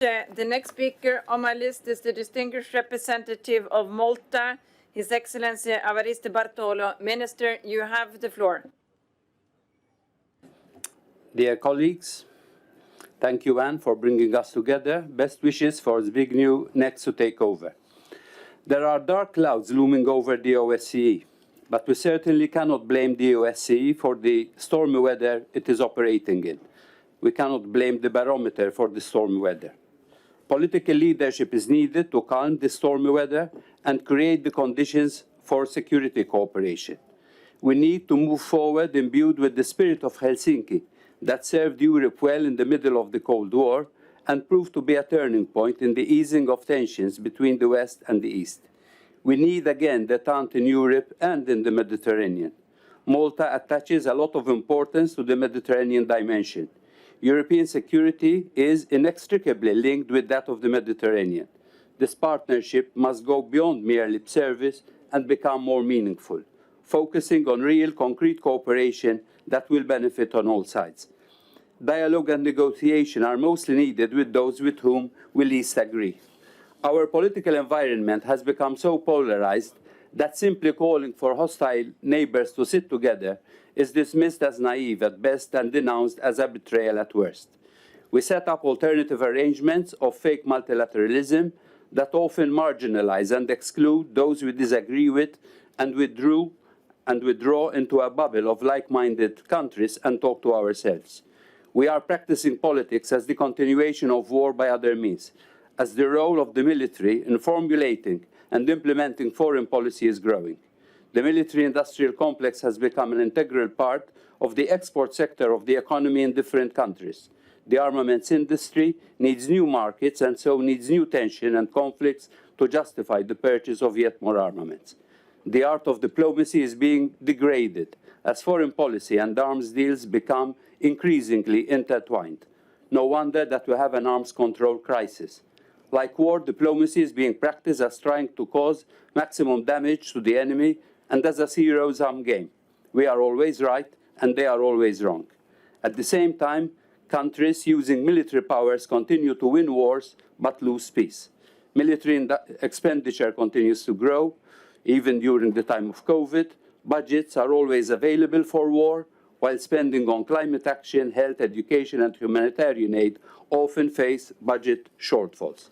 The next speaker on my list is the distinguished representative of Malta, His Excellency Avariste Bartolo. Minister, you have the floor. Dear colleagues, thank you, Anne, for bringing us together. Best wishes for Zbigniew next to take over. There are dark clouds looming over the OSCE, but we certainly cannot blame the OSCE for the stormy weather it is operating in. We cannot blame the barometer for the stormy weather. Political leadership is needed to calm the stormy weather and create the conditions for security cooperation. We need to move forward imbued with the spirit of Helsinki that served Europe well in the middle of the Cold War and proved to be a turning point in the easing of tensions between the West and the East. We need again detente in Europe and in the Mediterranean. Malta attaches a lot of importance to the Mediterranean dimension. European security is inextricably linked with that of the Mediterranean. This partnership must go beyond mere lip service and become more meaningful, focusing on real, concrete cooperation that will benefit on all sides. Dialogue and negotiation are mostly needed with those with whom we least agree. Our political environment has become so polarized that simply calling for hostile neighbors to sit together is dismissed as naive at best and denounced as a betrayal at worst. We set up alternative arrangements of fake multilateralism that often marginalize and exclude those we disagree with and withdraw into a bubble of like-minded countries and talk to ourselves. We are practicing politics as the continuation of war by other means, as the role of the military in formulating and implementing foreign policy is growing. The military-industrial complex has become an integral part of the export sector of the economy in different countries. The armaments industry needs new markets and so needs new tension and conflicts to justify the purchase of yet more armaments. The art of diplomacy is being degraded as foreign policy and arms deals become increasingly intertwined. No wonder that we have an arms control crisis. Like war, diplomacy is being practiced as trying to cause maximum damage to the enemy and as a zero-sum game. We are always right and they are always wrong. At the same time, countries using military powers continue to win wars but lose peace. Military expenditure continues to grow, even during the time of COVID. Budgets are always available for war, while spending on climate action, health, education, and humanitarian aid often face budget shortfalls.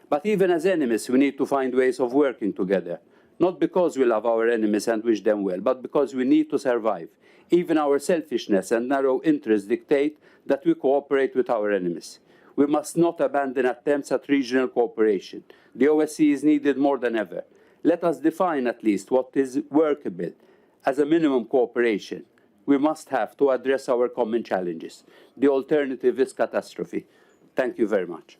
But even as enemies, we need to find ways of working together, not because we love our enemies and wish them well, but because we need to survive. Even our selfishness and narrow interests dictate that we cooperate with our enemies. We must not abandon attempts at regional cooperation. The OSCE is needed more than ever. Let us define at least what is workable as a minimum cooperation we must have to address our common challenges. The alternative is catastrophe. Thank you very much.